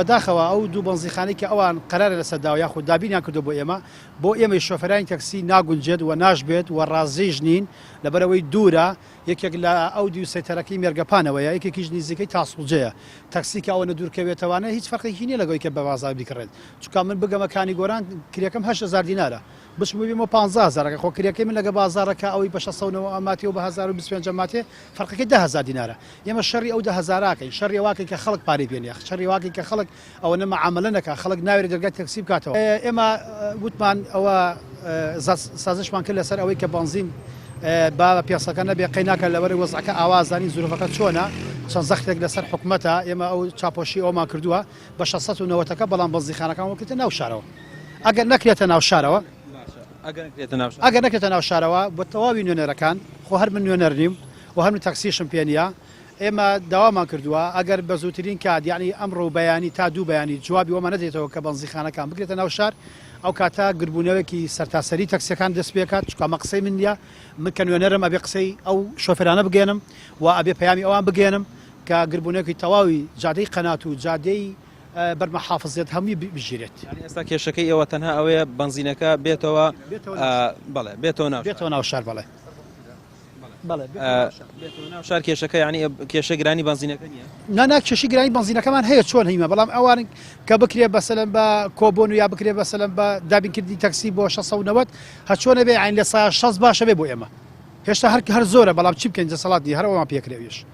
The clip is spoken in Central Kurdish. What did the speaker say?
بەداخەوە ئەو دوو بەنزیخانەی کە ئەوان قەرارە لەسەرداوە یاخود دابینیان کردو بۆ ئێمەی شۆفەرانی تەکسی ناگونجێت و ناشبێت و ڕازیش نین لەبەرەوەی دوورە یەکێک لە ئەو دوو سێتەرەکەی مێرگەپانەوەیە یەکێکیش نزیکەی تاسوڵجەیە تەکسی کە ئەوەنە دوورکەوێتەوانە هیچ فەرقێکی نییە لەگەڵی کە بە بازار بیکڕێت چونکە من بگەمەکانی گۆران کرێکم 8,000 دینارە بچم ببیمەوە 15,000 خۆ کرێکەکەی من لەگە بازارەکە ئەوەی بە 600 ئەماتی و بە 1025 ئەماتێ فەرقەکەی 10,000 دینارە ئێمە شەڕی ئەو 10,000کەین شەڕی واکەی کە خەڵک پارەی پێنیە شەڕی واکەی کە خەڵک ئەوە نەمەعاملە نەکە خەڵک ناوێت دەرگای تەکسی بکاتەوە ئێمە وتمان ئەوە سازشمان کرد لەسەر ئەوەی کە بنزین با پیاسەکە نەبێ قەیناکە لەوەرە وەزعەکە ئاوازانی زورفەکە چۆنە چەند زەختێک لەسەر حکومەتە ئێمە ئەو چاپۆشی ئەومان کردووە بە 690ەکە بەڵام بەنزیخانەکان وەکتە ناو شارەوە ئەگەر نەکرێتە ناو شارەوە ئەگەر نەکرێتە ناو شارەوە بۆ تەواوی نوێنەرەکان خۆ هەر من نوێنەر نیم و هەر من تەکسیشم پێ نییە ئێمە داوامان کردووە ئەگەر بە زووترین کات یعنی ئەمڕۆ بەیانی تا دوو بەیانی جوابی وەمە نەدێتەوە کە بەنزیخانەکان بکرێتە ناو شار ئەو کاتە گربوونەوەکی سەرتاسەری تەکسیەکان دەست پێکات چکە مە قسەی من نیە من کە نوێنەرم ئەبێ قسەی ئەو شۆفێرانە بگێنم و ئەبێ پەیامی ئەوان بگێنم کە گربوونەوەکی تەواوی جادەی قەنات و جادەی بەرمەحافزێت هەمووی بژیرێت ئێستا کێشەکەی ئەوە تەنها ئەوەیە بنزینەکە بێتەوە بەڵێ بێتەوە ناو شار بەڵێ شار کێشەکە ینی کێشە گرانی بنزینەکە نیە نانا کێشی گرانی بنزینەکەمان هەیە چۆن هیمە بەڵام ئەوان کە بکرێ بەسەلەن بە کۆبۆن و یا بکرێ بەسەلەن بە دابینکردی تەکسی بۆ 690 هەچۆنە بێ عین لە 6 باشە بێ بۆ ئێمە هێشتا هەر زۆرە بەڵام چی بکەین دەسەڵاتی هەرەوەمان پێکرێویش